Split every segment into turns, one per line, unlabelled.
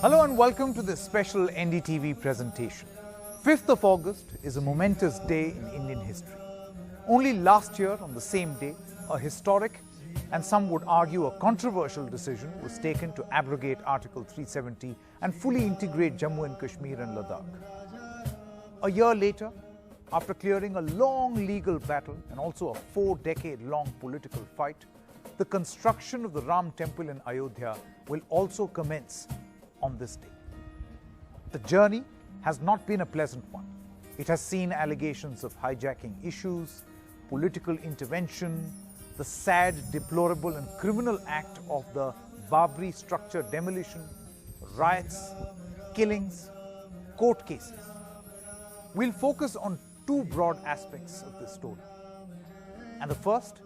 Hello and welcome to this special NDTV presentation. 5th of August is a momentous day in Indian history. Only last year on the same day, a historic and some would argue a controversial decision was taken to abrogate Article 370 and fully integrate Jammu and Kashmir and Ladakh. A year later, after clearing a long legal battle and also a 4-decade-long political fight, the construction of the Ram temple in Ayodhya will also commence on this day. The journey has not been a pleasant one. It has seen allegations of hijacking issues, political intervention, the sad, deplorable and criminal act of the Babri structure demolition, riots, killings, court cases. We'll focus on two broad aspects of this story. And the first,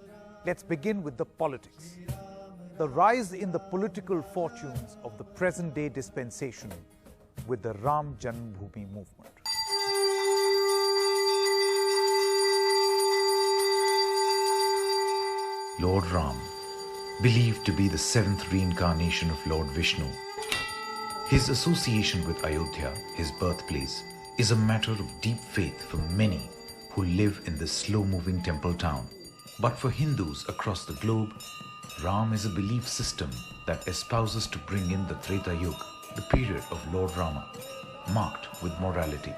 let's begin with the politics. The rise in the political fortunes of the present-day dispensation with the Ram Janmabhoomi movement.
Lord Ram, believed to be the 7th reincarnation of Lord Vishnu. His association with Ayodhya, his birthplace, is a matter of deep faith for many who live in this slow-moving temple town. But for Hindus across the globe, Ram is a belief system that espouses to bring in the Treta Yuga, the period of Lord Rama, marked with morality.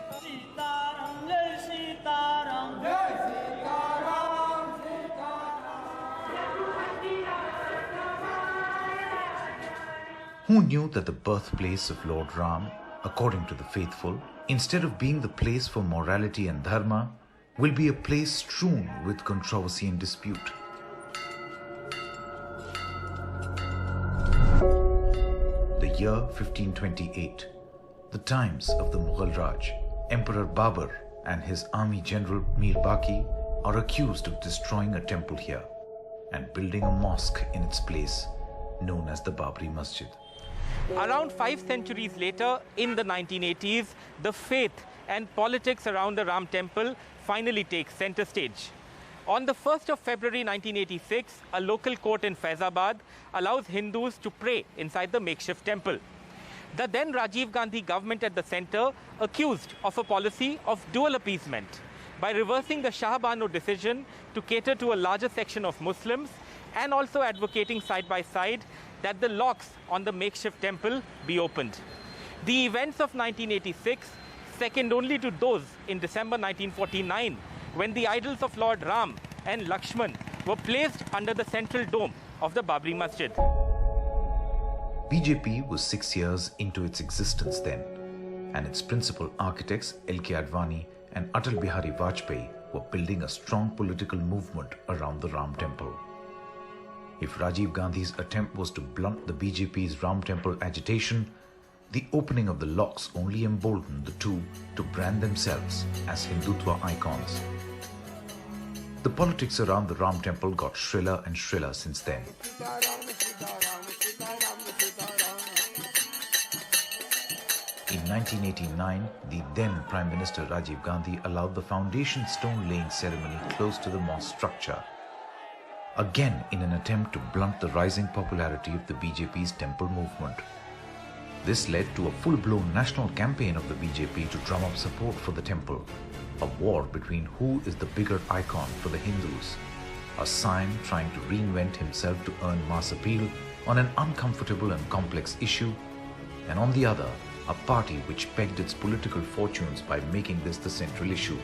Who knew that the birthplace of Lord Ram, according to the faithful, instead of being the place for morality and dharma, will be a place strewn with controversy and dispute? The year 1528, the times of the Mughal Raj, Emperor Babur and his army general Mir Baqi are accused of destroying a temple here and building a mosque in its place, known as the Babri Masjid.
Around 5 centuries later, in the 1980s, the faith and politics around the Ram temple finally takes center stage. On the 1st of February 1986, a local court in Faizabad allows Hindus to pray inside the makeshift temple. The then Rajiv Gandhi government at the center accused of a policy of dual appeasement by reversing the Shah Bano decision to cater to a larger section of Muslims and also advocating side by side that the locks on the makeshift temple be opened. The events of 1986, second only to those in December 1949, when the idols of Lord Ram and Lakshman were placed under the central dome of the Babri Masjid.
BJP was 6 years into its existence then, and its principal architects Advani and Atal Bihari Vajpayee were building a strong political movement around the Ram temple. If Rajiv Gandhi's attempt was to blunt the BJP's Ram temple agitation, the opening of the locks only emboldened the two to brand themselves as Hindutva icons. The politics around the Ram temple got shriller and shriller since then. In 1989, the then Prime Minister Rajiv Gandhi allowed the foundation stone laying ceremony close to the mosque structure, again in an attempt to blunt the rising popularity of the BJP's temple movement. This led to a full-blown national campaign of the BJP to drum up support for the temple, a war between who is the bigger icon for the Hindus, a Sion trying to reinvent himself to earn mass appeal on an uncomfortable and complex issue, and on the other, a party which pegged its political fortunes by making this the central issue.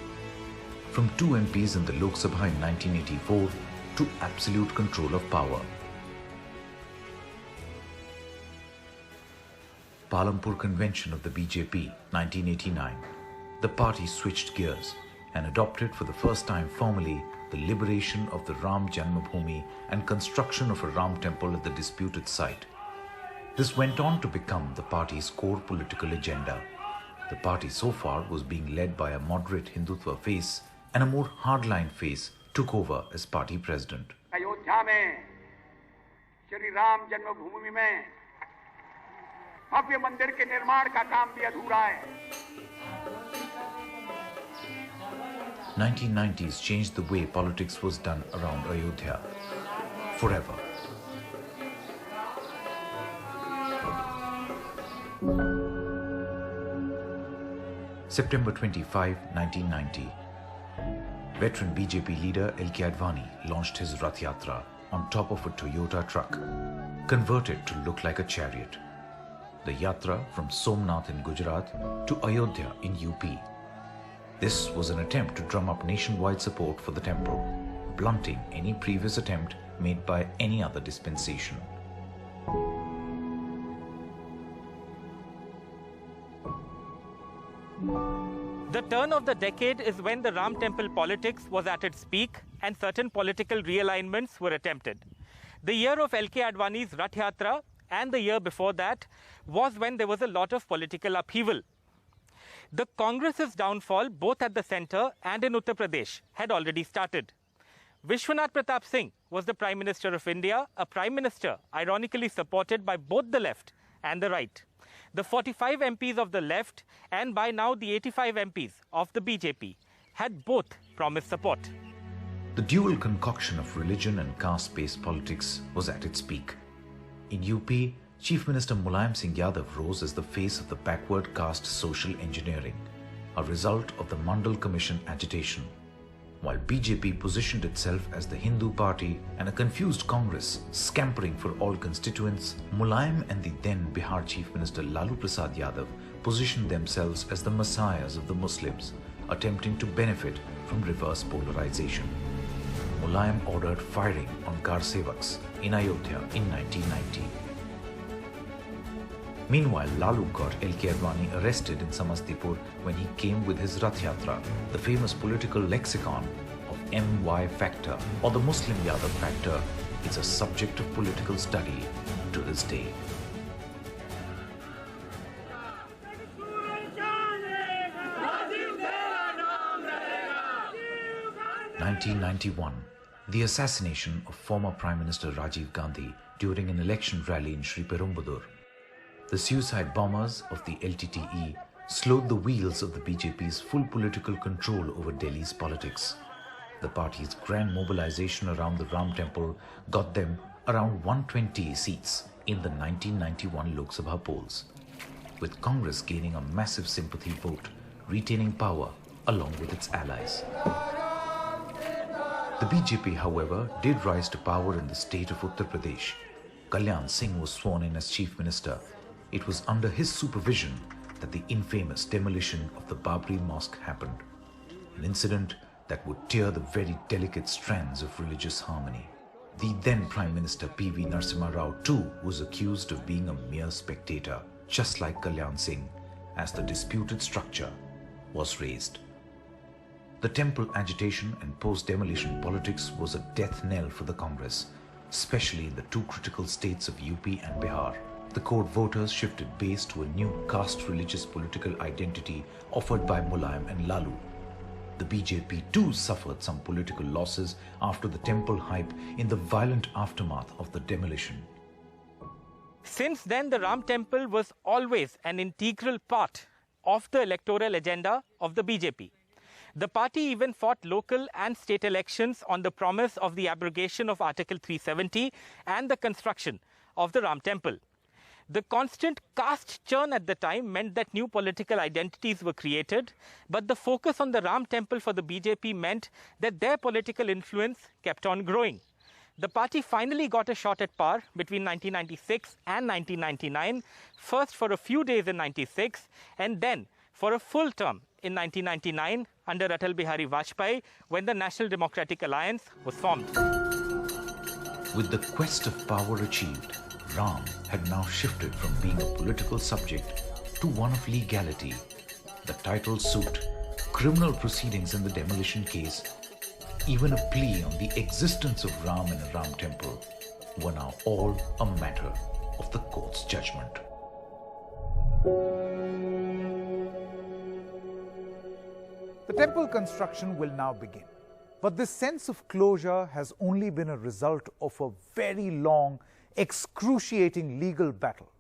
From 2 MPs in the Lok Sabha in 1984 to absolute control of power. Palampur Convention of the BJP, 1989. The party switched gears and adopted for the first time formally the liberation of the Ram Janmabhoomi and construction of a Ram temple at the disputed site. This went on to become the party's core political agenda. The party so far was being led by a moderate Hindutva face, and a more hardline face took over as party president.
Ayodhya में श्री राम जन्मभूमि में भव्य मंदिर के निर्माण का काम भी अधूरा है.
1990s changed the way politics was done around Ayodhya forever. September 25, 1990. Veteran BJP leader Advani launched his Rath Yatra on top of a Toyota truck, converted to look like a chariot. The Yatra from Somnath in Gujarat to Ayodhya in UP. This was an attempt to drum up nationwide support for the temple, blunting any previous attempt made by any other dispensation.
The turn of the decade is when the Ram Temple politics was at its peak and certain political realignments were attempted. The year of Advani's Rath Yatra and the year before that was when there was a lot of political upheaval. The Congress's downfall, both at the centre and in Uttar Pradesh, had already started. Vishwanath Pratap Singh was the Prime Minister of India, a Prime Minister ironically supported by both the left and the right. The 45 MPs of the left and by now the 85 MPs of the BJP had both promised support.
The dual concoction of religion and caste-based politics was at its peak. In UP, Chief Minister Mulayam Singh Yadav rose as the face of the backward caste social engineering, a result of the Mandal Commission agitation. While BJP positioned itself as the Hindu party and a confused Congress scampering for all constituents, Mulayam and the then Bihar Chief Minister Lalu Prasad Yadav positioned themselves as the messiahs of the Muslims, attempting to benefit from reverse polarization. Mulayam ordered firing on car sevaks in Ayodhya in 1990. Meanwhile, Lalu got Advani arrested in Samastipur when he came with his Rath Yatra, the famous political lexicon of MY factor or the Muslim Yadav factor. It's a subject of political study to this day. (1991) The assassination of former Prime Minister Rajiv Gandhi during an election rally in Sri Perumbudur. The suicide bombers of the LTTE slowed the wheels of the BJP's full political control over Delhi's politics. The party's grand mobilization around the Ram Temple got them around 120 seats in the 1991 Lok Sabha polls, with Congress gaining a massive sympathy vote, retaining power along with its allies. The BJP, however, did rise to power in the state of Uttar Pradesh. Kalyan Singh was sworn in as Chief Minister. It was under his supervision that the infamous demolition of the Babri mosque happened, an incident that would tear the very delicate strands of religious harmony. The then Prime Minister P.V. Narasimha Rao too was accused of being a mere spectator, just like Kalyan Singh, as the disputed structure was razed. The temple agitation and post-demolition politics was a death knell for the Congress, especially in the two critical states of UP and Bihar. The court voters shifted base to a new caste religious political identity offered by Mulayam and Lalu. The BJP too suffered some political losses after the temple hype in the violent aftermath of the demolition.
Since then, the Ram Temple was always an integral part of the electoral agenda of the BJP. The party even fought local and state elections on the promise of the abrogation of Article 370 and the construction of the Ram Temple. The constant caste churn at the time meant that new political identities were created, but the focus on the Ram Temple for the BJP meant that their political influence kept on growing. The party finally got a shot at power between 1996 and 1999, first for a few days in 96 and then for a full term in 1999 under Atal Bihari Vajpayee when the National Democratic Alliance was formed.
With the quest of power achieved, Ram had now shifted from being a political subject to one of legality. The title suit, criminal proceedings in the demolition case, even a plea on the existence of Ram in a Ram temple were now all a matter of the court's judgment.
The temple construction will now begin. But this sense of closure has only been a result of a very long, excruciating legal battle,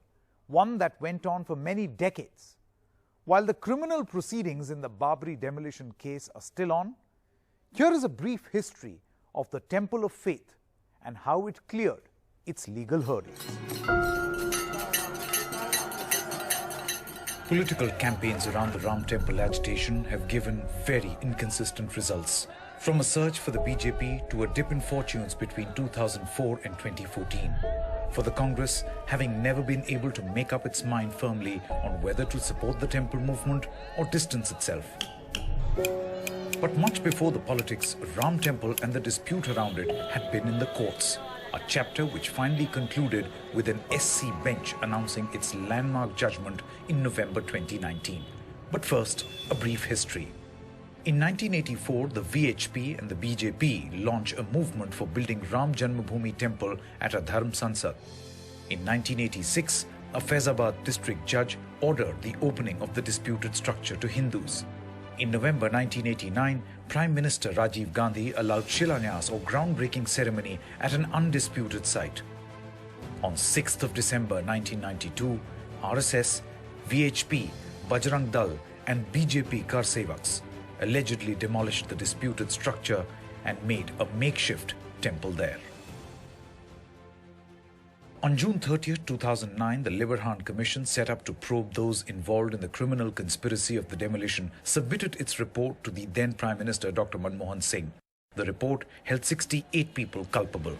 one that went on for many decades. While the criminal proceedings in the Babri demolition case are still on, here is a brief history of the Temple of Faith and how it cleared its legal hurdles.
Political campaigns around the Ram Temple agitation have given very inconsistent results. From a surge for the BJP to a dip in fortunes between 2004 and 2014. For the Congress, having never been able to make up its mind firmly on whether to support the temple movement or distance itself. But much before the politics, Ram Temple and the dispute around it had been in the courts. A chapter which finally concluded with an SC bench announcing its landmark judgment in November 2019. But first, a brief history. In 1984, the VHP and the BJP launched a movement for building Ram Janmabhoomi temple at a Dharm Sansad. In 1986, a Faizabad district judge ordered the opening of the disputed structure to Hindus. In November 1989, Prime Minister Rajiv Gandhi allowed Shilanyas or groundbreaking ceremony at an undisputed site. On 6th of December 1992, RSS, VHP, Bajrang Dal and BJP Karsevaks allegedly demolished the disputed structure and made a makeshift temple there. On June 30, 2009, the Liberhan Commission set up to probe those involved in the criminal conspiracy of the demolition submitted its report to the then Prime Minister Dr. Manmohan Singh. The report held 68 people culpable.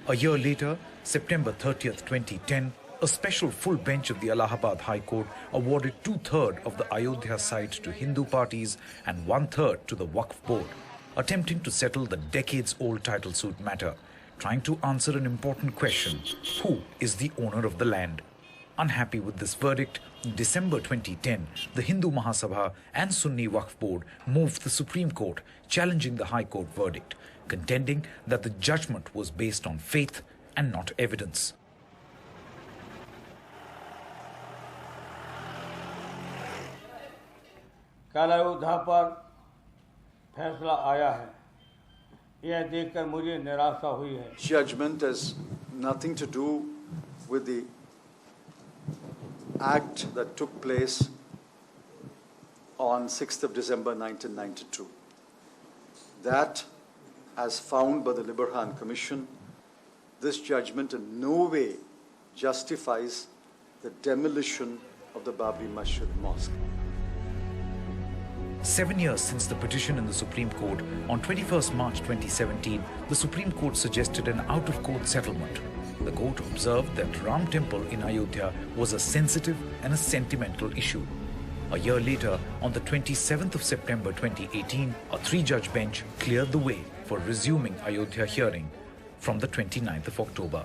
A year later, September 30, 2010, a special full bench of the Allahabad High Court awarded 2/3 of the Ayodhya site to Hindu parties and 1/3 to the Waqf Board, attempting to settle the decades-old title suit matter, trying to answer an important question: who is the owner of the land? Unhappy with this verdict, in December 2010, the Hindu Mahasabha and Sunni Waqf Board moved the Supreme Court, challenging the High Court verdict, contending that the judgment was based on faith and not evidence.
कल अयोध्या पर फैसला आया है, यह देखकर मुझे निराशा हुई है.
Judgment has nothing to do with the act that took place on 6th of December 1992. That, as found by the Liberhan Commission, this judgment in no way justifies the demolition of the Babri Masjid Mosque.
7 years since the petition in the Supreme Court, on 21st March 2017, the Supreme Court suggested an out-of-court settlement. The court observed that Ram Temple in Ayodhya was a sensitive and a sentimental issue. A year later, on the 27th of September 2018, a 3-judge bench cleared the way for resuming Ayodhya hearing from the 29th of October.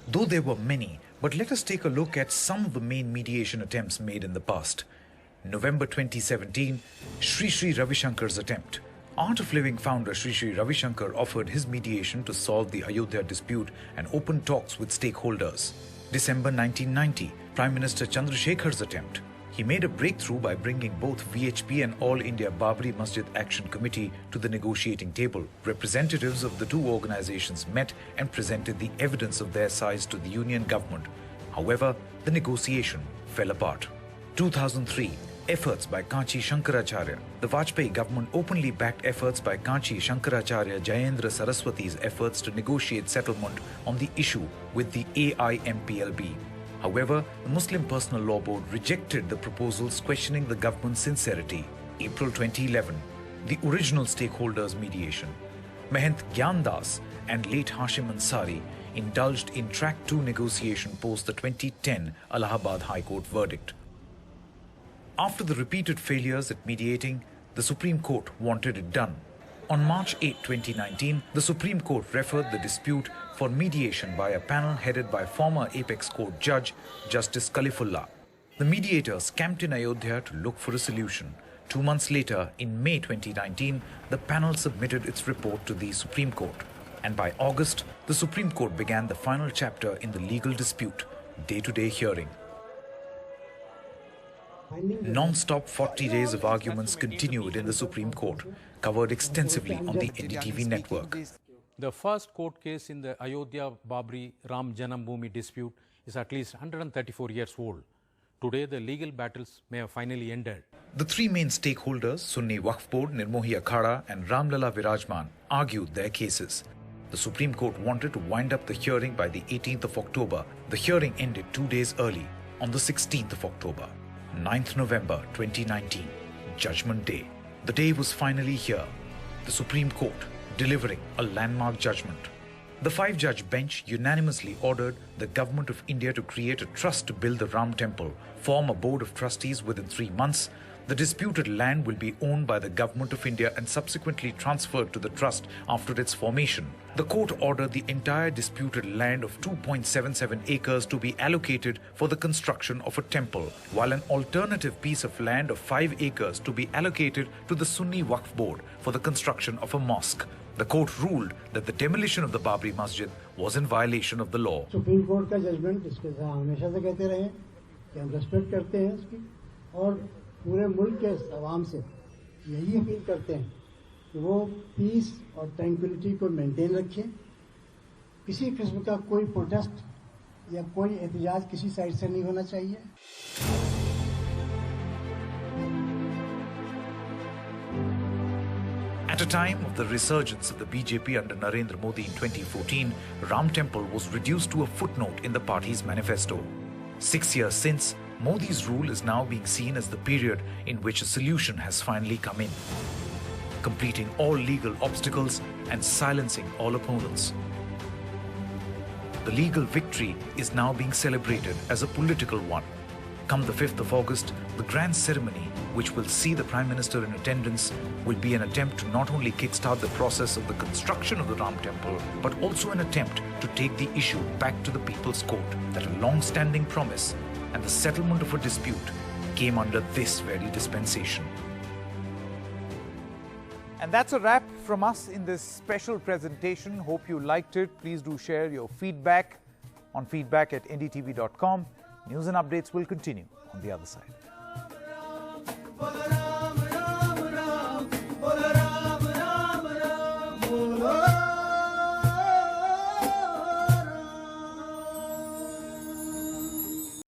Though there were many, but let us take a look at some of the main mediation attempts made in the past. November 2017, Sri Sri Ravi Shankar's attempt. Art of Living founder Sri Sri Ravi Shankar offered his mediation to solve the Ayodhya dispute and open talks with stakeholders. December 1990, Prime Minister Chandrasekhar's attempt. He made a breakthrough by bringing both VHP and All India Babri Masjid Action Committee to the negotiating table. Representatives of the two organizations met and presented the evidence of their sides to the union government. However, the negotiation fell apart. 2003, efforts by Kanchi Shankaracharya. The Vajpayee government openly backed efforts by Kanchi Shankaracharya Jayendra Saraswati's efforts to negotiate settlement on the issue with the AIMPLB. However, the Muslim Personal Law Board rejected the proposals, questioning the government's sincerity. April 2011, the original stakeholders' mediation. Mahant Gyandas and late Hashim Ansari indulged in Track 2 negotiation post the 2010 Allahabad High Court verdict. After the repeated failures at mediating, the Supreme Court wanted it done. On March 8, 2019, the Supreme Court referred the dispute for mediation by a panel headed by former Apex Court Judge Justice Kalifullah. The mediators camped in Ayodhya to look for a solution. 2 months later, in May 2019, the panel submitted its report to the Supreme Court. And by August, the Supreme Court began the final chapter in the legal dispute, day-to-day hearing. Non-stop 40 days of arguments continued in the Supreme Court, covered extensively on the NDTV network.
The first court case in the Ayodhya Babri Ram Janmabhoomi dispute is at least 134 years old. Today, the legal battles may have finally ended.
The three main stakeholders, Sunni Waqf Board, Nirmohi Akhada and Ramlala Virajman, argued their cases. The Supreme Court wanted to wind up the hearing by the 18th of October. The hearing ended 2 days early. on the 16th of October, 9th November 2019, Judgment Day. The day was finally here, the Supreme Court delivering a landmark judgment. The 5-judge bench unanimously ordered the Government of India to create a trust to build the Ram Temple, form a board of trustees within 3 months. The disputed land will be owned by the Government of India and subsequently transferred to the trust after its formation. The court ordered the entire disputed land of 2.77 acres to be allocated for the construction of a temple, while an alternative piece of land of 5 acres to be allocated to the Sunni Waqf Board for the construction of a mosque. The court ruled that the demolition of the Babri Masjid was in violation of the law.
Supreme Court का judgment इसके साथ हमेशा से कहते रहे कि हम respect करते हैं इसकी और पूरे मुल्क के आवाम से यही अपील करते हैं कि वो पीस और ट्रैंक्विलिटी को मेंटेन रखें, किसी किस्म का कोई प्रोटेस्ट या कोई एहतजाज किसी साइड से नहीं होना चाहिए।
At a time of the resurgence of the BJP under Narendra Modi in 2014, Ram Temple was reduced to a footnote in the party's manifesto. 6 years since, Modi's rule is now being seen as the period in which a solution has finally come in, completing all legal obstacles and silencing all opponents. The legal victory is now being celebrated as a political one. Come the 5th of August, the grand ceremony, which will see the Prime Minister in attendance, will be an attempt to not only kickstart the process of the construction of the Ram Temple, but also an attempt to take the issue back to the People's Court, that a long-standing promise and the settlement of a dispute came under this very dispensation.
And that's a wrap from us in this special presentation. Hope you liked it. Please do share your feedback on feedback@ndtv.com. News and updates will continue on the other side.